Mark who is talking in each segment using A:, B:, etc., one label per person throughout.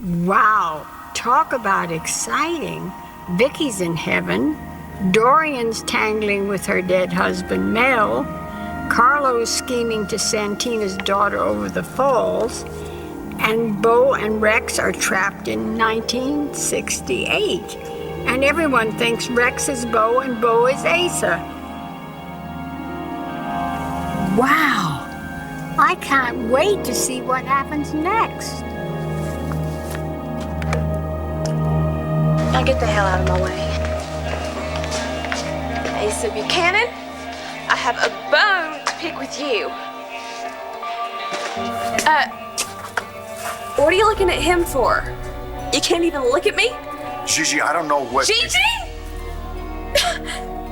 A: Wow, talk about exciting. Vicky's in heaven. Dorian's tangling with her dead husband, Mel. Carlo's scheming to send Tina's daughter over the falls. And Bo and Rex are trapped in 1968. And everyone thinks Rex is Bo and Bo is Asa. Wow! I can't wait to see what happens next.
B: Now get the hell out of my way. Asa Buchanan, I have a bone to pick with you. What are you looking at him for? You can't even look at me?
C: Gigi, I don't know what...
B: Gigi?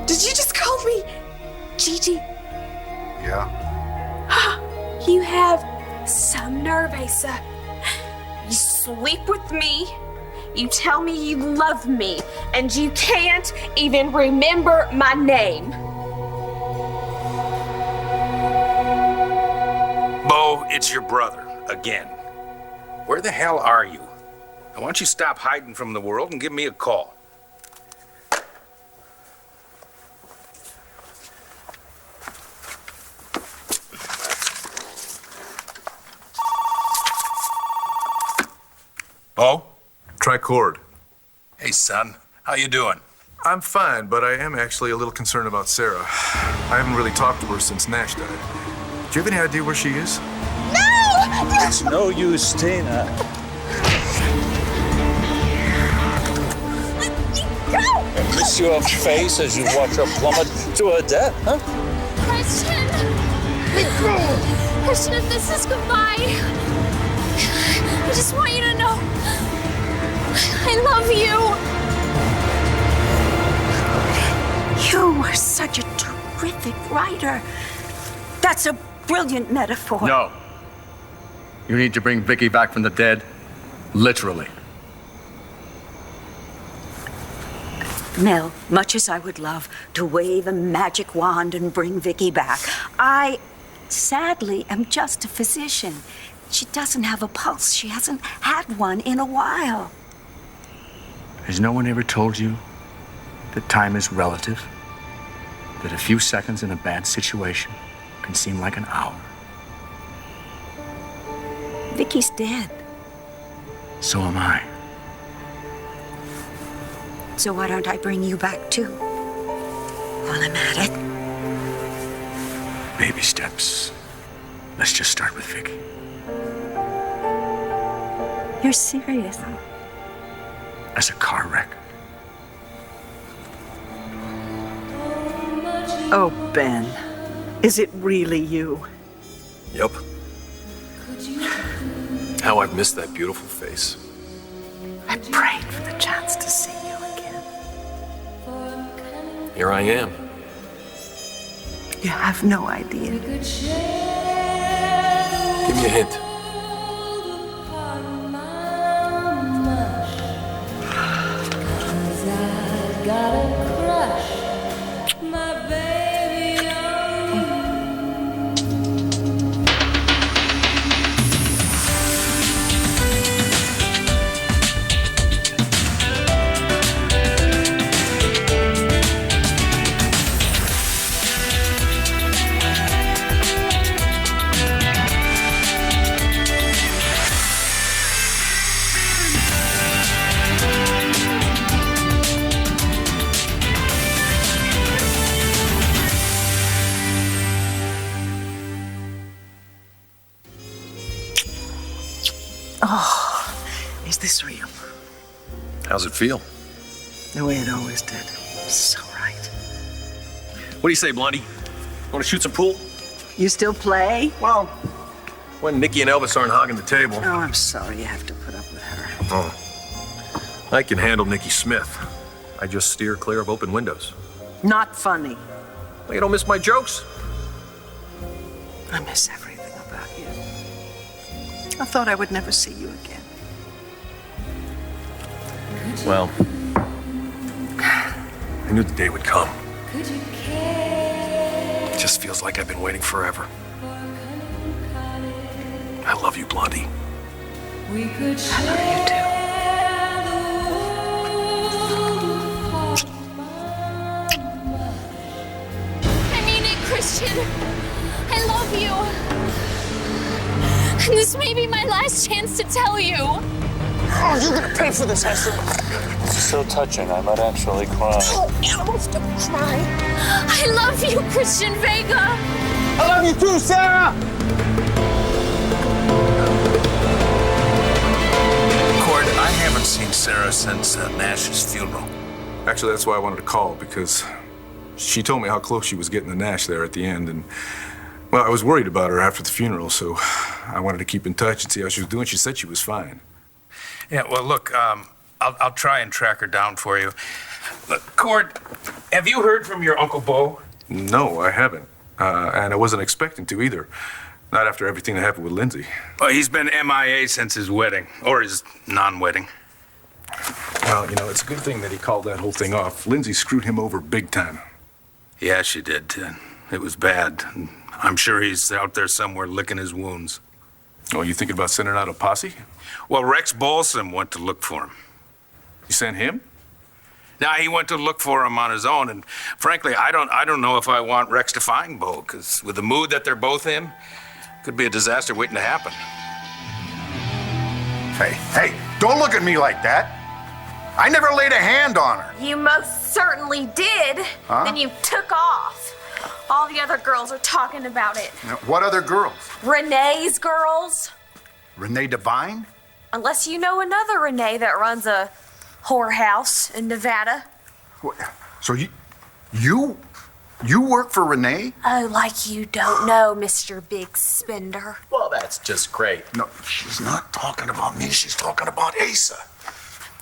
B: Did you just call me Gigi?
C: Yeah.
B: You have some nerve, Asa. You sleep with me, you tell me you love me, and you can't even remember my name.
D: Bo, it's your brother, again. Where the hell are you? Now, why don't you stop hiding from the world and give me a call? Bo?
E: Tricord.
D: Hey, son. How you doing?
E: I'm fine, but I am actually a little concerned about Sarah. I haven't really talked to her since Nash died. Do you have any idea where she is?
F: It's no use, Tina. Miss your face as you watch her plummet to her death, huh?
G: Preston! Preston, if this is goodbye, I just want you to know I love you.
H: You are such a terrific writer. That's a brilliant metaphor.
I: No. You need to bring Vicky back from the dead, literally.
H: Mel, much as I would love to wave a magic wand and bring Vicky back, I sadly am just a physician. She doesn't have a pulse. She hasn't had one in a while.
I: Has no one ever told you that time is relative? That a few seconds in a bad situation can seem like an hour?
H: Vicky's dead.
I: So am I.
H: So why don't I bring you back too? While I'm at it.
I: Baby steps. Let's just start with Vicky.
H: You're serious?
I: As a car wreck.
H: Oh, Ben. Is it really you?
J: Yep. How I've missed that beautiful face.
H: I prayed for the chance to see you again.
J: Here I am.
H: You have no idea.
J: Give me a hint.
H: Oh, is this real?
J: How's it feel?
H: The way it always did. So right.
J: What do you say, Blondie? Want to shoot some pool?
H: You still play?
J: Well, when Nikki and Elvis aren't hogging the table.
H: Oh, I'm sorry you have to put up with her.
J: Oh. I can handle Nikki Smith. I just steer clear of open windows.
H: Not funny.
J: Well, you don't miss my jokes?
H: I miss everything about you. I thought I would never see you again.
J: Well, I knew the day would come. It just feels like I've been waiting forever. I love you, Blondie.
B: I love you too.
G: I mean it, Christian. I love you. And this may be my last chance to tell you.
F: Oh, you're gonna pay for this, Hester. This is so touching, I might actually cry.
G: Oh, animals don't cry. I love you, Christian Vega.
F: I love you too, Sarah!
D: Cord, I haven't seen Sarah since Nash's funeral.
E: Actually, that's why I wanted to call, because she told me how close she was getting to Nash there at the end, and, well, I was worried about her after the funeral, so I wanted to keep in touch and see how she was doing. She said she was fine.
D: Yeah, well, look, I'll try and track her down for you. Look, Cord, have you heard from your Uncle Bo?
E: No, I haven't. And I wasn't expecting to either. Not after everything that happened with Lindsay.
D: Well, he's been MIA since his wedding, or his non-wedding.
E: Well, you know, it's a good thing that he called that whole thing off. Lindsay screwed him over big time.
D: Yeah, she did. It was bad. I'm sure he's out there somewhere licking his wounds.
E: Oh, you thinking about sending out a posse?
D: Well, Rex Balsam went to look for him.
E: You sent him?
D: Now, he went to look for him on his own, and frankly, I don't know if I want Rex to find Bo, because with the mood that they're both in, could be a disaster waiting to happen.
C: Hey, don't look at me like that. I never laid a hand on her.
B: You most certainly did.
C: Huh?
B: Then you took off. All the other girls are talking about it.
C: Now, what other girls?
B: Renee's girls.
C: Renee Devine?
B: Unless you know another Renee that runs a whorehouse in Nevada.
C: So you work for Renee?
B: Oh, like you don't know, Mr. Big Spender.
J: Well, that's just great.
C: No, she's not talking about me. She's talking about Asa.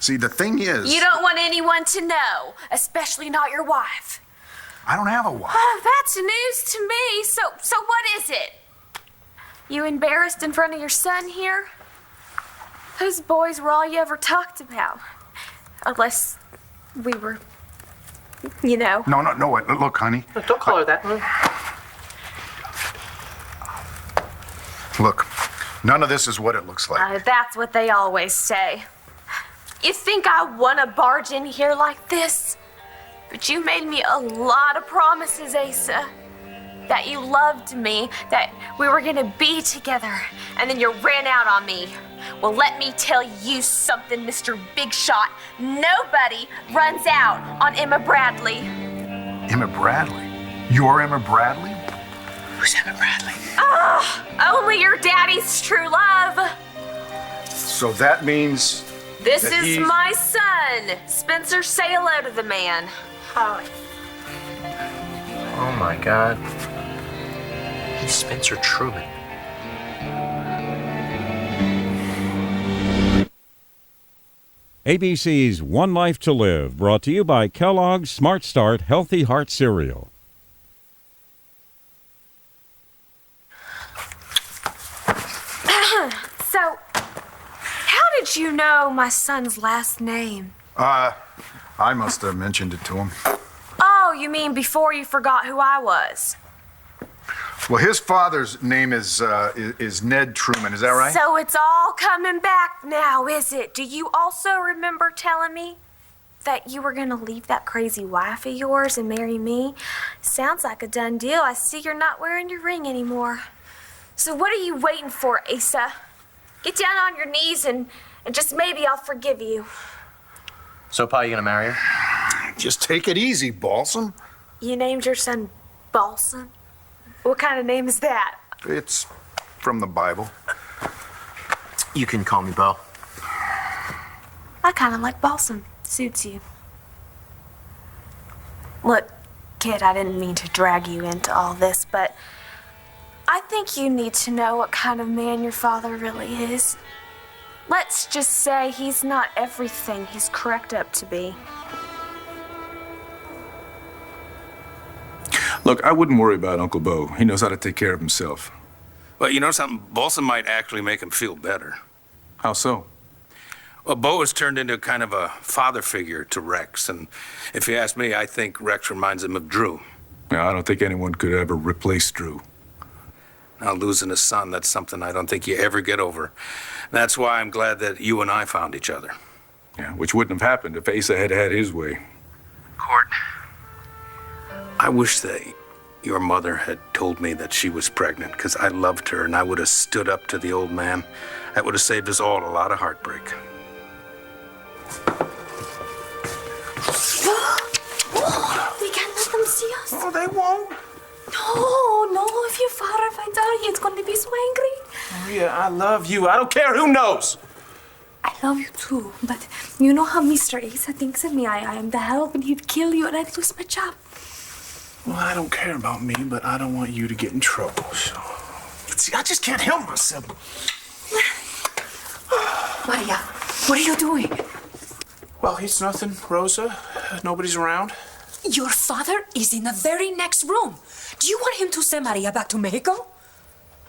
C: See, the thing is...
B: You don't want anyone to know, especially not your wife.
C: I don't have a wife.
B: Oh, that's news to me. So what is it? You embarrassed in front of your son here? Those boys were all you ever talked about. Unless we were, you know.
C: No. Look, honey.
J: Don't call her that.
C: Look, none of this is what it looks like.
B: That's what they always say. You think I want to barge in here like this? But you made me a lot of promises, Asa. That you loved me, that we were gonna be together, and then you ran out on me. Well, let me tell you something, Mr. Big Shot. Nobody runs out on Emma Bradley.
C: Emma Bradley? You're Emma Bradley?
B: Who's Emma Bradley? Only your daddy's true love.
C: So that means...
B: This
C: that
B: is
C: he's...
B: my son. Spencer, say hello to the man. Hi.
J: Oh my God. He's Spencer Truman.
K: ABC's One Life to Live, brought to you by Kellogg's Smart Start Healthy Heart Cereal.
B: So, how did you know my son's last name?
C: I must have mentioned it to him.
B: Oh, you mean before you forgot who I was?
C: Well, his father's name is Ned Truman, is that right?
B: So it's all coming back now, is it? Do you also remember telling me that you were gonna leave that crazy wife of yours and marry me? Sounds like a done deal. I see you're not wearing your ring anymore. So what are you waiting for, Asa? Get down on your knees and just maybe I'll forgive you.
J: So, Pa, you gonna marry her?
C: Just take it easy, Balsam.
B: You named your son Balsam? What kind of name is that?
C: It's from the Bible.
J: You can call me Bo.
B: I kind of like Balsam. Suits you. Look, kid, I didn't mean to drag you into all this, but I think you need to know what kind of man your father really is. Let's just say he's not everything he's cracked up to be.
E: Look, I wouldn't worry about Uncle Bo. He knows how to take care of himself.
D: Well, you know something? Balsam might actually make him feel better.
E: How so?
D: Well, Bo has turned into kind of a father figure to Rex, and if you ask me, I think Rex reminds him of Drew.
E: Yeah, I don't think anyone could ever replace Drew.
D: Now, losing a son, that's something I don't think you ever get over. That's why I'm glad that you and I found each other.
E: Yeah, which wouldn't have happened if Asa had had his way.
D: Court, I wish that your mother had told me that she was pregnant, because I loved her and I would have stood up to the old man. That would have saved us all a lot of heartbreak.
G: We can't let them see us.
C: Oh, they won't.
G: No, if your father finds out, he's going to be so angry.
C: Maria, I love you. I don't care who knows.
G: I love you too, but you know how Mr. Asa thinks of me. I am the help and he'd kill you and I'd lose my job.
C: Well, I don't care about me, but I don't want you to get in trouble, so... See, I just can't help myself.
G: Maria, what are you doing?
C: Well, it's nothing, Rosa. Nobody's around.
L: Your father is in the very next room. Do you want him to send Maria back to Mexico?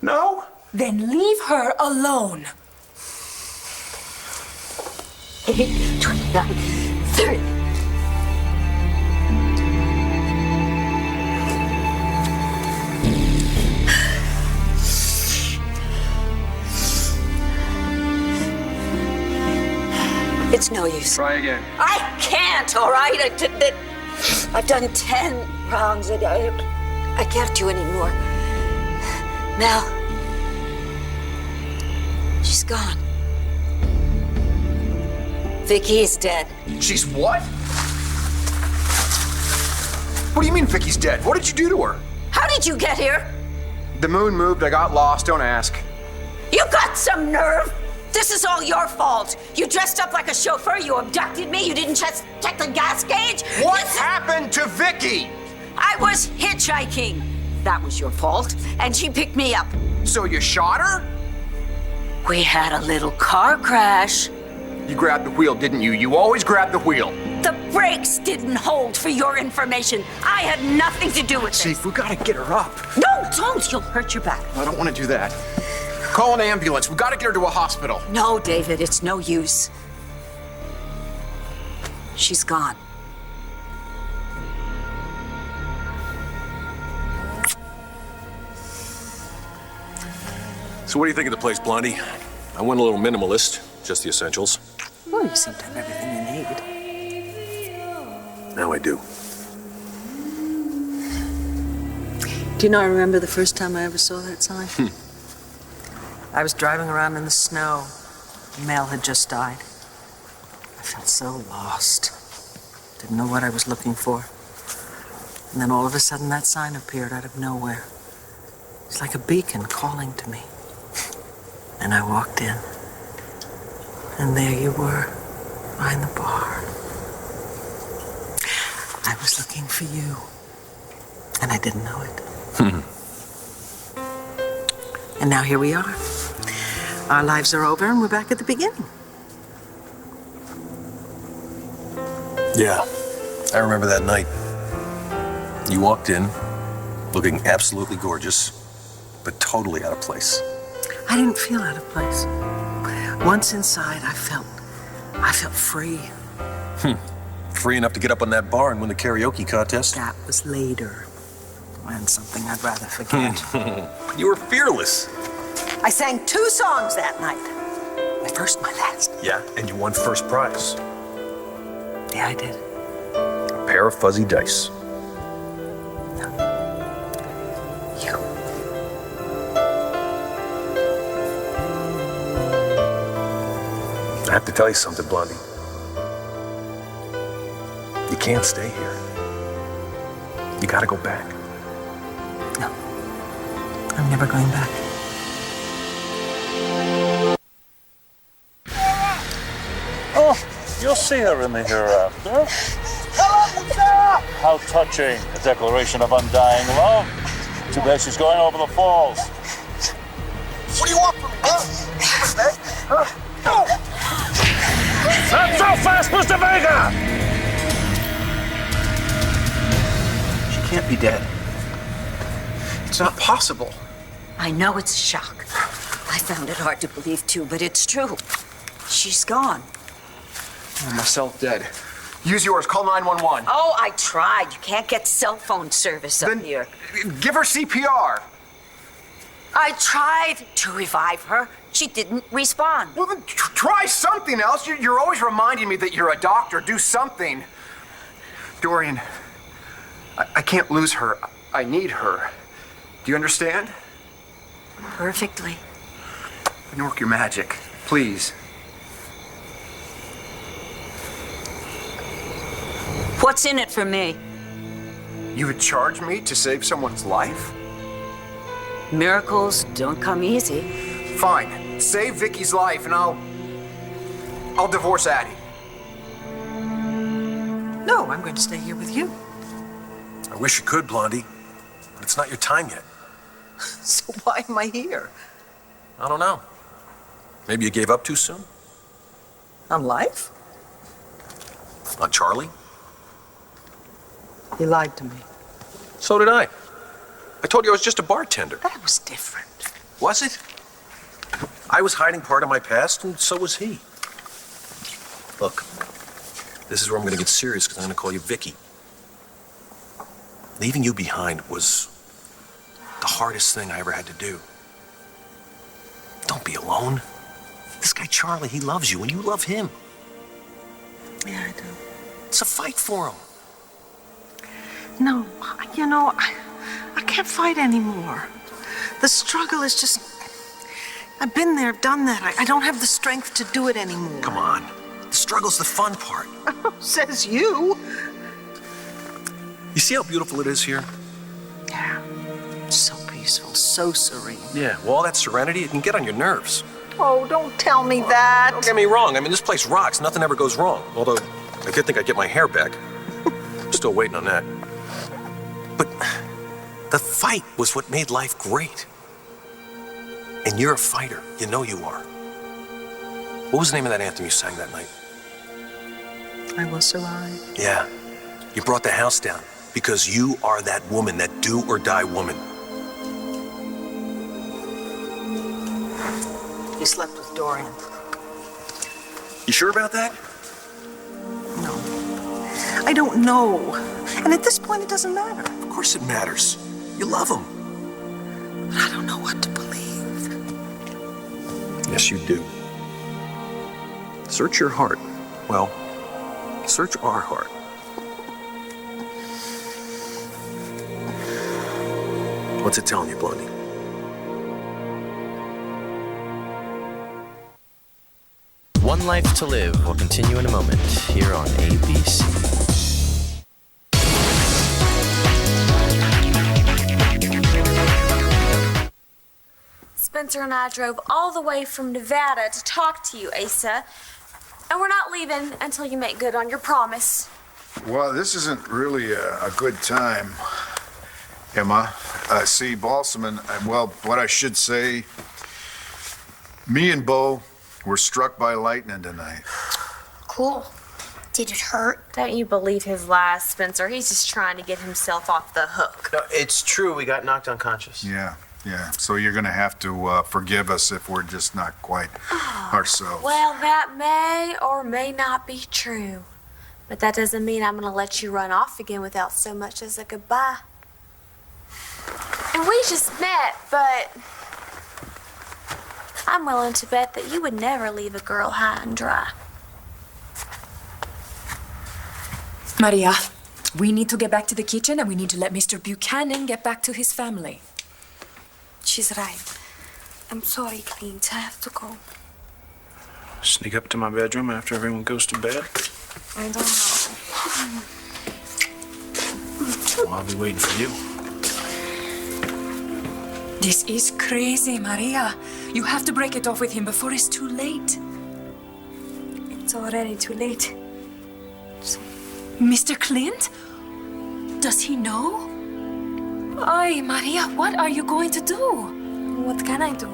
C: No.
L: Then leave her alone.
H: 8, 29, 30. It's no use.
J: Try again.
H: I can't, all right? I've done 10 rounds. I can't do any more. Mel, she's gone. Vicky is dead.
M: She's what? What do you mean Vicky's dead? What did you do to her?
H: How did you get here?
M: The moon moved, I got lost, don't ask.
H: You got some nerve. This is all your fault. You dressed up like a chauffeur, you abducted me, you didn't just check the gas gauge.
M: What happened to Vicky?
H: I was hitchhiking. That was your fault, and she picked me up.
M: So you shot her?
H: We had a little car crash.
M: You grabbed the wheel, didn't you? You always grab the wheel.
H: The brakes didn't hold, for your information. I had nothing to do with this.
M: Chief, we gotta get her up.
H: No, don't. You'll hurt your back.
M: I don't want to do that. Call an ambulance. We gotta get her to a hospital.
H: No, David, it's no use. She's gone.
J: So what do you think of the place, Blondie? I went a little minimalist, just the essentials.
H: Well, you seem to have everything you need.
J: Now I do.
H: Do you know, I remember the first time I ever saw that sign? I was driving around in the snow. Mel had just died. I felt so lost. Didn't know what I was looking for. And then all of a sudden that sign appeared out of nowhere. It's like a beacon calling to me. And I walked in. And there you were, behind the bar. I was looking for you. And I didn't know it. And now here we are. Our lives are over and we're back at the beginning.
J: Yeah, I remember that night. You walked in, looking absolutely gorgeous, but totally out of place.
H: I didn't feel out of place. Once inside, I felt free.
J: Free enough to get up on that bar and win the karaoke contest?
H: That was later. And something I'd rather forget.
J: You were fearless.
H: I sang 2 songs that night. My first, my last.
J: Yeah, and you won first prize.
H: Yeah, I did.
J: A pair of fuzzy dice.
H: You.
J: I have to tell you something, Blondie. You can't stay here. You gotta go back.
H: No. I'm never going back.
F: Oh, you'll see her in the hereafter. How touching, a declaration of undying love. Too bad she's going over the falls.
M: What do you want from me, huh?
F: Not so fast, Mr. Vega!
M: She can't be dead. It's not possible.
H: I know it's a shock. I found it hard to believe, too, but it's true. She's gone.
M: Oh, myself dead. Use yours. Call 911.
H: Oh, I tried. You can't get cell phone service up here.
M: Give her CPR.
H: I tried to revive her. She didn't respond.
M: Well, then try something else. You're always reminding me that you're a doctor. Do something. Dorian, I can't lose her. I need her. Do you understand?
H: Perfectly.
M: Then work your magic, please.
H: What's in it for me?
M: You would charge me to save someone's life?
H: Miracles don't come easy.
M: Fine. Save Vicky's life and I'll divorce Addie.
N: No, I'm going to stay here with you.
J: I wish you could, Blondie, but it's not your time yet.
N: So why am I here?
J: I don't know. Maybe you gave up too soon?
N: On life?
J: On Charlie?
N: You lied to me.
J: So did I. I told you I was just a bartender.
N: That was different.
J: Was it? I was hiding part of my past, and so was he. Look, this is where I'm going to get serious, because I'm going to call you Vicky. Leaving you behind was the hardest thing I ever had to do. Don't be alone. This guy Charlie, he loves you, and you love him.
N: Yeah, I do.
J: It's a fight for him.
N: No, I can't fight anymore. The struggle is just... I've been there, done that. I don't have the strength to do it anymore.
J: Come on. The struggle's the fun part.
N: Says you.
J: You see how beautiful it is here?
N: Yeah. So peaceful, so serene.
J: Yeah, well, all that serenity, it can get on your nerves.
N: Oh, don't tell me that.
J: Don't get me wrong. I mean, this place rocks. Nothing ever goes wrong. Although, I did think I'd get my hair back. I'm still waiting on that. But the fight was what made life great. And you're a fighter. You know you are. What was the name of that anthem you sang that night?
N: I will survive.
J: Yeah. You brought the house down because you are that woman, that do or die woman.
N: You slept with Dorian.
J: You sure about that?
N: No. I don't know. And at this point, it doesn't matter.
J: Of course it matters. You love him.
N: But I don't know what to believe.
J: Yes, you do. Search your heart. Well, search our heart. What's it telling you, Blondie?
O: One Life to Live will continue in a moment here on ABC.
B: Spencer and I drove all the way from Nevada to talk to you, Asa. And we're not leaving until you make good on your promise.
P: Well, this isn't really a good time, Emma. See, Balsamon, well, what I should say, me and Bo were struck by lightning tonight.
B: Cool. Did it hurt? Don't you believe his lies, Spencer. He's just trying to get himself off the hook.
O: No, it's true. We got knocked unconscious.
P: Yeah. So you're gonna have to forgive us if we're just not quite ourselves.
B: Well, that may or may not be true. But that doesn't mean I'm gonna let you run off again without so much as a goodbye. And we just met, but I'm willing to bet that you would never leave a girl high and dry.
L: Maria, we need to get back to the kitchen and we need to let Mr. Buchanan get back to his family.
B: She's right. I'm sorry, Clint. I have to go.
C: Sneak up to my bedroom after everyone goes to bed?
B: I don't know.
C: Well, I'll be waiting for you.
L: This is crazy, Maria. You have to break it off with him before it's too late.
B: It's already too late.
L: Mr. Clint? Does he know? Ay, Maria, what are you going to do?
B: What can I do?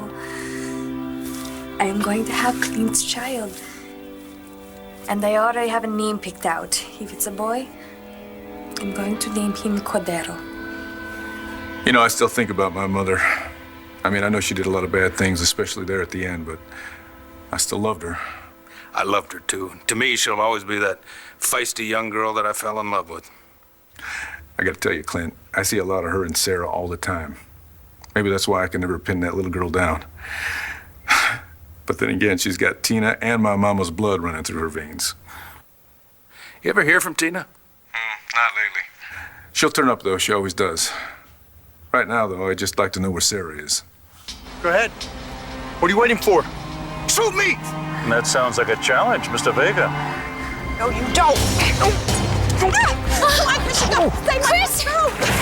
B: I am going to have Clint's child. And I already have a name picked out. If it's a boy, I'm going to name him Cordero.
E: You know, I still think about my mother. I mean, I know she did a lot of bad things, especially there at the end, but I still loved her.
D: I loved her, too. To me, she'll always be that feisty young girl that I fell in love with.
E: I gotta tell you, Clint, I see a lot of her and Sarah all the time. Maybe that's why I can never pin that little girl down. But then again, she's got Tina and my mama's blood running through her veins.
D: You ever hear from Tina?
E: Not lately. She'll turn up, though. She always does. Right now, though, I'd just like to know where Sarah is.
F: Go ahead. What are you waiting for?
E: Shoot me!
F: That sounds like a challenge, Mr. Vega.
N: No, you don't.
G: Chris! No! Come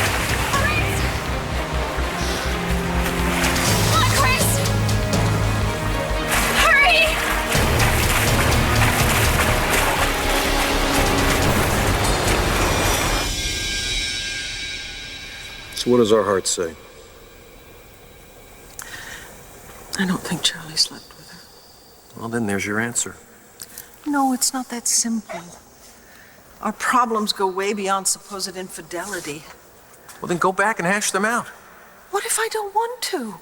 G: on, Chris! Hurry!
J: So what does our heart say?
N: I don't think Charlie slept with her.
J: Well, then there's your answer.
N: No, it's not that simple. Our problems go way beyond supposed infidelity.
J: Well, then go back and hash them out.
N: What if I don't want to?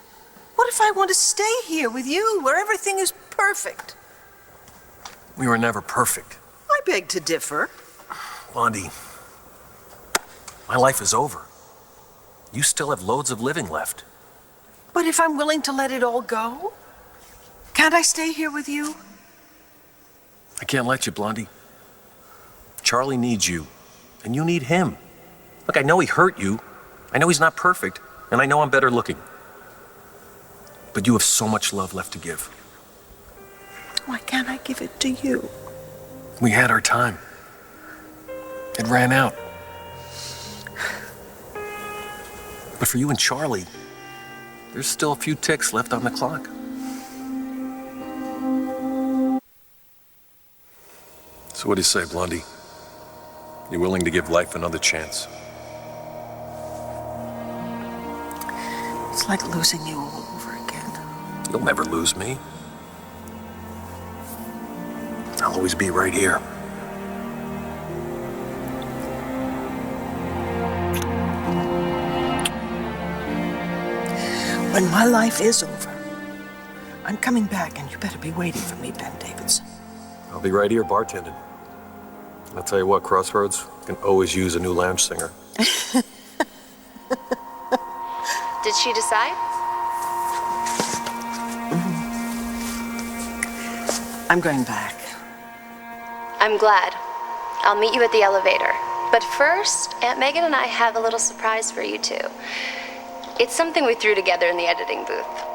N: What if I want to stay here with you, where everything is perfect?
J: We were never perfect.
N: I beg to differ.
J: Blondie, my life is over. You still have loads of living left.
N: But if I'm willing to let it all go, can't I stay here with you?
J: I can't let you, Blondie. Charlie needs you, and you need him. Look, I know he hurt you. I know he's not perfect, and I know I'm better looking. But you have so much love left to give.
N: Why can't I give it to you?
J: We had our time. It ran out. But for you and Charlie, there's still a few ticks left on the clock. So what do you say, Blondie? You willing to give life another chance?
N: It's like losing you all over again.
J: You'll never lose me. I'll always be right here.
N: When my life is over, I'm coming back, and you better be waiting for me, Ben Davidson.
J: I'll be right here bartending. I'll tell you what, Crossroads can always use a new lounge singer.
G: Did she decide?
N: I'm going back.
G: I'm glad. I'll meet you at the elevator. But first, Aunt Megan and I have a little surprise for you two. It's something we threw together in the editing booth.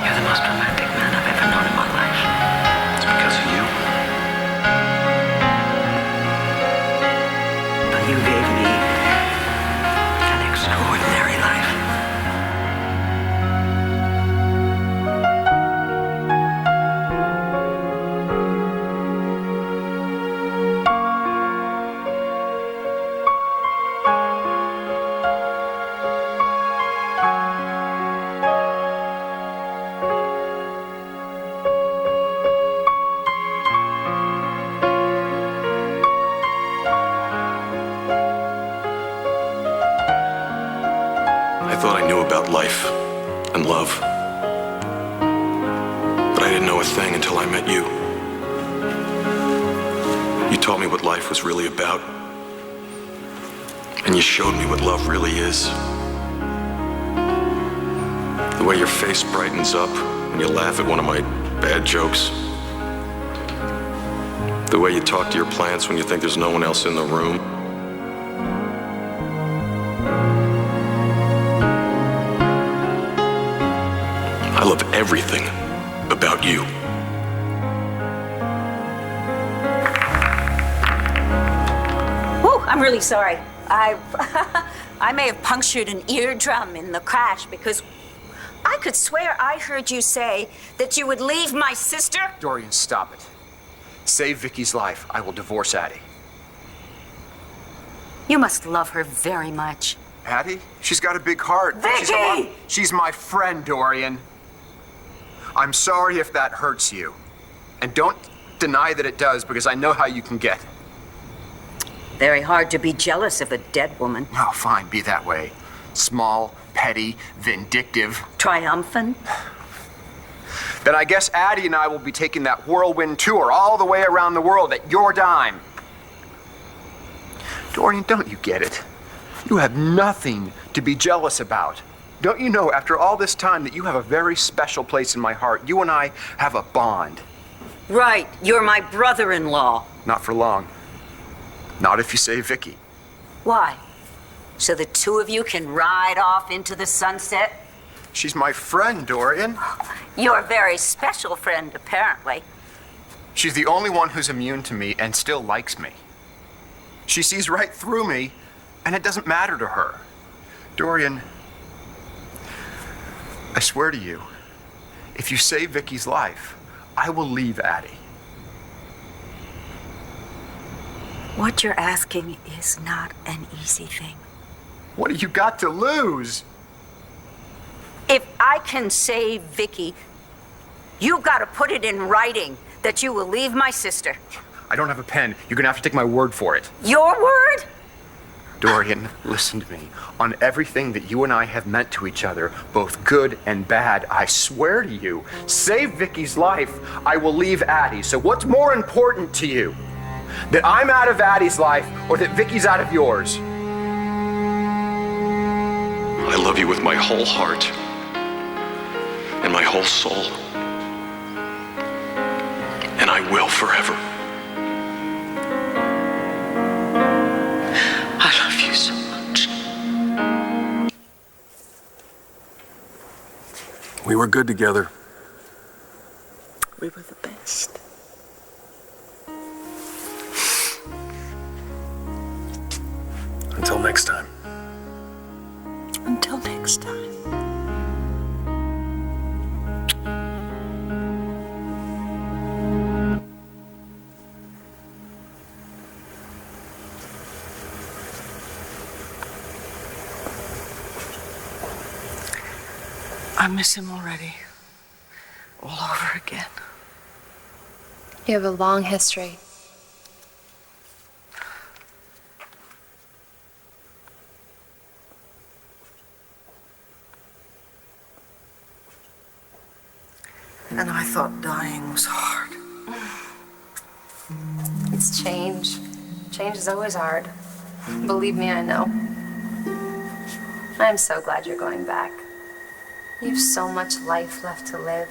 H: You're the most romantic man I've ever known in my life.
I: It's because of you.
H: You gave me an extraordinary life.
J: I thought I knew about life and love. But I didn't know a thing until I met you. You taught me what life was really about. And you showed me what love really is. The way your face brightens up when you laugh at one of my bad jokes. The way you talk to your plants when you think there's no one else in the room. I love everything about you.
H: Whew, I'm really sorry. I may have punctured an eardrum in the crash because I could swear I heard you say that you would leave my sister.
M: Dorian, stop it. Save Vicky's life. I will divorce Addie.
H: You must love her very much.
M: Addie? She's got a big heart.
H: Vicky!
M: She's my friend, Dorian. I'm sorry if that hurts you. And don't deny that it does, because I know how you can get.
H: Very hard to be jealous of a dead woman.
M: Oh, fine, be that way. Small, petty, vindictive.
H: Triumphant.
M: Then I guess Addie and I will be taking that whirlwind tour all the way around the world at your dime. Dorian, don't you get it? You have nothing to be jealous about. Don't you know, after all this time, that you have a very special place in my heart? You and I have a bond.
H: Right, you're my brother-in-law.
M: Not for long. Not if you save Vicky.
H: Why? So the two of you can ride off into the sunset?
M: She's my friend, Dorian.
H: Your very special friend, apparently.
M: She's the only one who's immune to me and still likes me. She sees right through me, and it doesn't matter to her. Dorian, I swear to you, if you save Vicky's life, I will leave Addie.
H: What you're asking is not an easy thing.
M: What have you got to lose?
H: If I can save Vicky, you've got to put it in writing that you will leave my sister.
M: I don't have a pen. You're gonna have to take my word for it.
H: Your word?
M: Dorian, listen to me. On everything that you and I have meant to each other, both good and bad, I swear to you, save Vicky's life, I will leave Addie. So what's more important to you? That I'm out of Addie's life or that Vicky's out of yours?
Q: I love you with my whole heart and my whole soul. And I will forever.
N: I love you so much.
E: We were good together.
N: We were the best.
E: Until next time.
N: Until next time. I miss him already. All over again.
G: You have a long history.
N: And I thought dying was hard.
G: It's change. Change is always hard. Believe me, I know. I'm so glad you're going back. You have so much life left to live.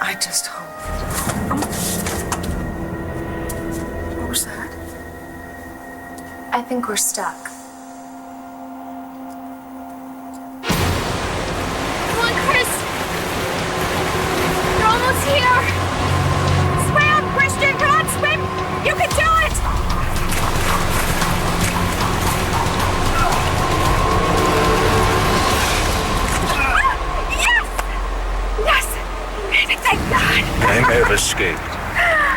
N: I just hope. What was that?
G: I think we're stuck.
B: Come on, Chris! You're almost here! Swim, Christian! Come on, swim! You can do it! Yes! Thank God!
F: I may have escaped,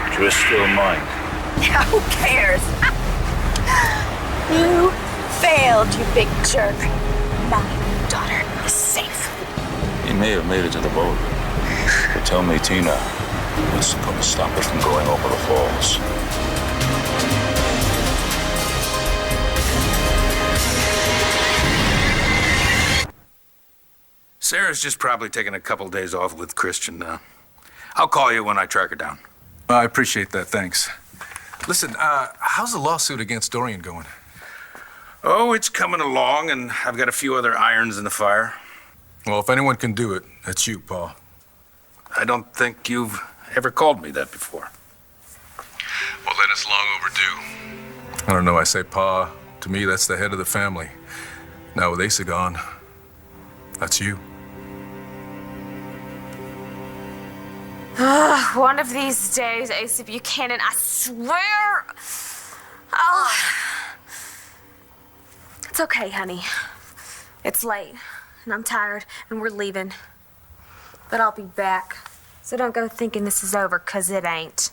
F: but you're still mine.
H: Yeah, who cares?
B: You failed, you big jerk. My daughter is safe.
F: He may have made it to the boat, but tell me, Tina, what's going to stop us from going over the falls?
D: Sarah's just probably taking a couple days off with Christian now. I'll call you when I track her down.
E: I appreciate that, thanks. Listen, how's the lawsuit against Dorian going?
D: Oh, it's coming along, and I've got a few other irons in the fire.
E: Well, if anyone can do it, that's you, Paul.
D: I don't think you've ever called me that before.
E: Well, then it's long overdue. I don't know, I say Pa. To me, that's the head of the family. Now with Asa gone, that's you.
B: One of these days, Asa Buchanan, I swear. Oh. It's okay, honey. It's late, and I'm tired, and we're leaving. But I'll be back. So don't go thinking this is over, 'cause it ain't.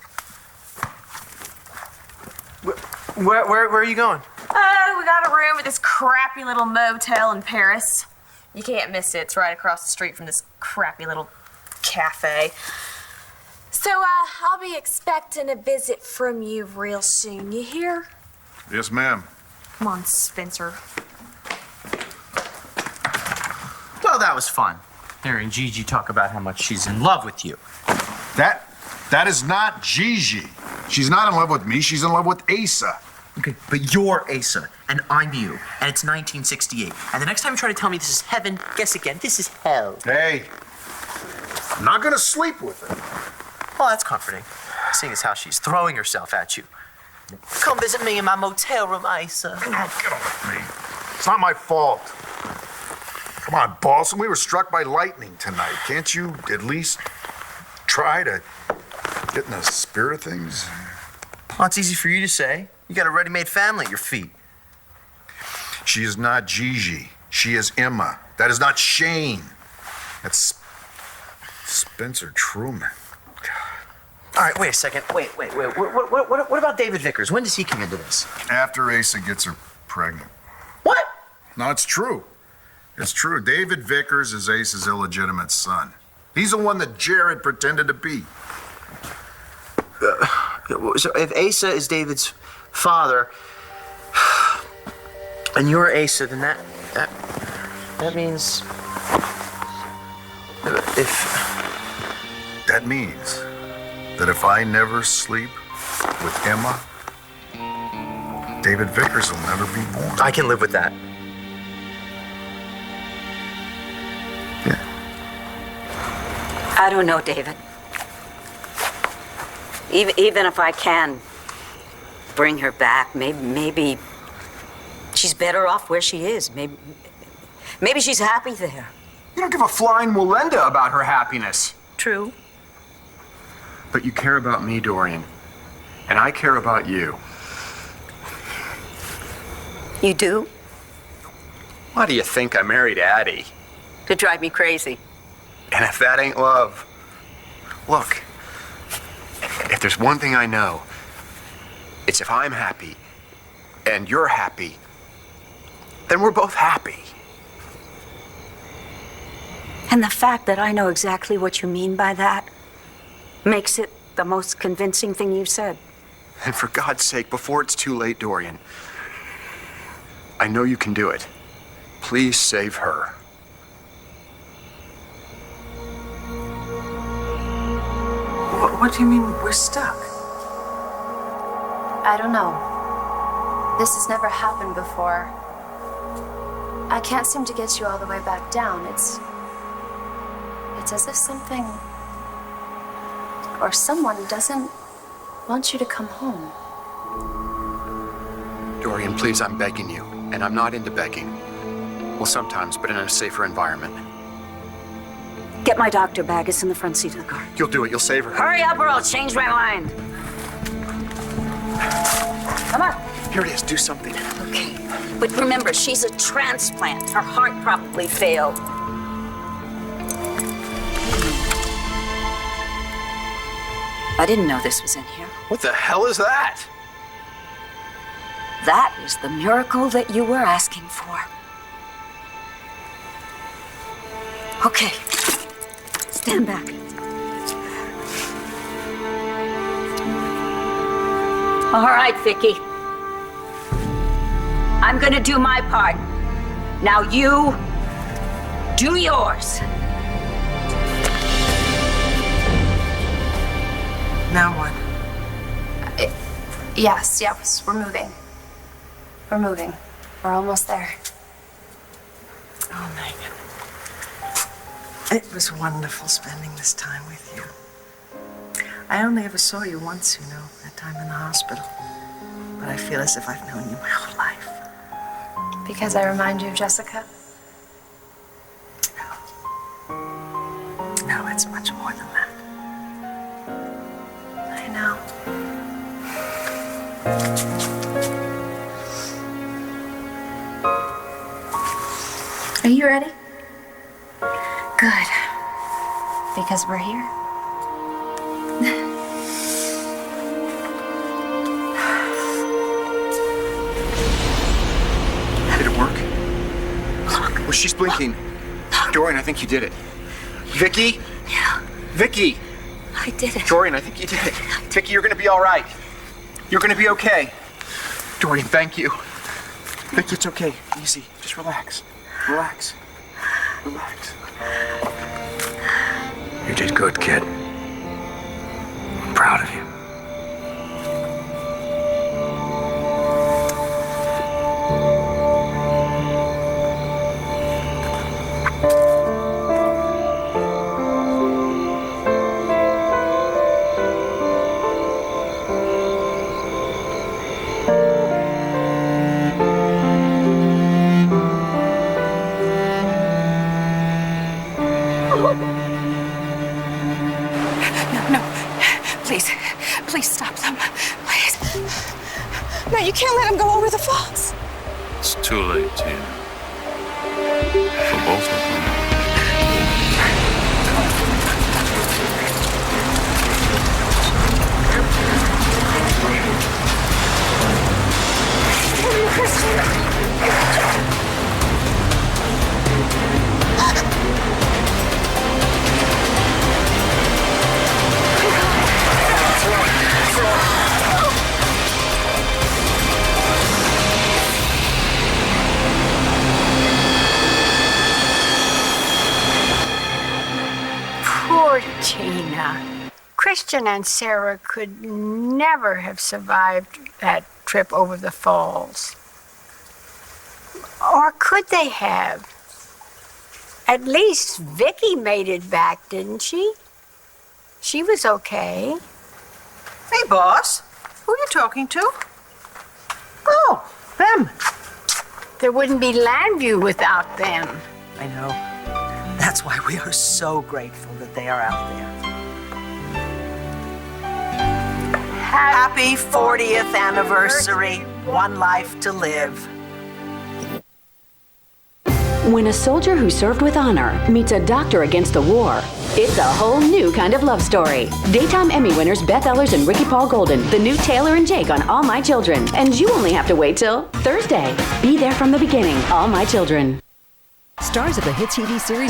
M: Where are you going?
B: Oh, we got a room at this crappy little motel in Paris. You can't miss it. It's right across the street from this crappy little cafe. So, I'll be expecting a visit from you real soon. You hear?
P: Yes, ma'am.
B: Come on, Spencer.
R: Well, that was fun. Hearing Gigi talk about how much she's in love with you.
P: That is not Gigi. She's not in love with me. She's in love with Asa.
R: Okay, but you're Asa, and I'm you, and it's 1968. And the next time you try to tell me this is heaven, guess again, this is hell.
P: Hey, I'm not gonna sleep with her.
R: Well, that's comforting, seeing as how she's throwing herself at you. Come visit me in my motel room, Asa.
P: Oh, get off me. It's not my fault. Come on, Balsam, we were struck by lightning tonight. Can't you at least try to get in the spirit of things?
R: Well, it's easy for you to say. You got a ready-made family at your feet.
P: She is not Gigi. She is Emma. That is not Shane. That's Spencer Truman.
R: All right, wait a second. Wait. What about David Vickers? When does he come into this?
P: After Asa gets her pregnant.
R: What?
P: No, it's true. It's true. David Vickers is Asa's illegitimate son. He's the one that Jared pretended to be.
R: So if Asa is David's father, and you're Asa, then that means
P: That means that if I never sleep with Emma, David Vickers will never be born.
R: I can live with that.
H: I don't know, David. Even if I can bring her back, maybe she's better off where she is. Maybe she's happy there.
M: You don't give a flying Walenda about her happiness.
H: True.
M: But you care about me, Dorian. And I care about you.
H: You do?
M: Why do you think I married Addie?
H: To drive me crazy.
M: And if that ain't love, look, if there's one thing I know, it's if I'm happy and you're happy, then we're both happy.
H: And the fact that I know exactly what you mean by that makes it the most convincing thing you've said.
M: And for God's sake, before it's too late, Dorian, I know you can do it. Please save her.
N: What do you mean we're stuck?
G: I don't know. This has never happened before. I can't seem to get you all the way back down. It's as if something or someone doesn't want you to come home.
M: Dorian, please, I'm begging you. And I'm not into begging. Well, sometimes, but in a safer environment.
H: Get my doctor bag. It's in the front seat of the car.
M: You'll do it. You'll save her.
H: Hurry up or I'll change my mind. Come on.
M: Here it is. Do something.
H: Okay. But remember, she's a transplant. Her heart probably failed. I didn't know this was in here.
M: What the hell is that?
H: That is the miracle that you were asking for. Okay. Stand back. All right, Vicky. I'm gonna do my part. Now you do yours.
N: Now what?
G: Yes, we're moving. We're moving. We're almost there.
N: Oh, Megan. It was wonderful spending this time with you. I only ever saw you once, that time in the hospital. But I feel as if I've known you my whole life.
G: Because I remind you of Jessica?
N: No, it's much more than that.
G: I know. Are you ready? Good. Because we're here.
M: Did it work? Look. Well, she's blinking. Dorian, I think you did it. Vicky?
H: Yeah.
M: Vicky!
H: I did it.
M: Dorian, I think you did it. Vicky, you're gonna be all right. You're gonna be okay. Dorian, thank you. Vicky, it's okay. Easy. Just relax. Relax. Relax.
I: You did good, kid. I'm proud of you.
B: Please stop them. Please. No, you can't let them go over the falls.
F: It's too late, Tina. For both of them.
A: Poor Tina. Christian and Sarah could never have survived that trip over the falls. Or could they have? At least Vicky made it back, didn't she? She was okay.
N: Hey, boss. Who are you talking to? Oh, them.
A: There wouldn't be Landview without them.
N: I know. That's why we are so grateful that they are out there. Happy 40th anniversary. One life to live.
S: When a soldier who served with honor meets a doctor against the war, it's a whole new kind of love story. Daytime Emmy winners Beth Ehlers and Ricky Paul Golden, the new Taylor and Jake on All My Children. And you only have to wait till Thursday. Be there from the beginning, All My Children.
T: Stars of the hit TV series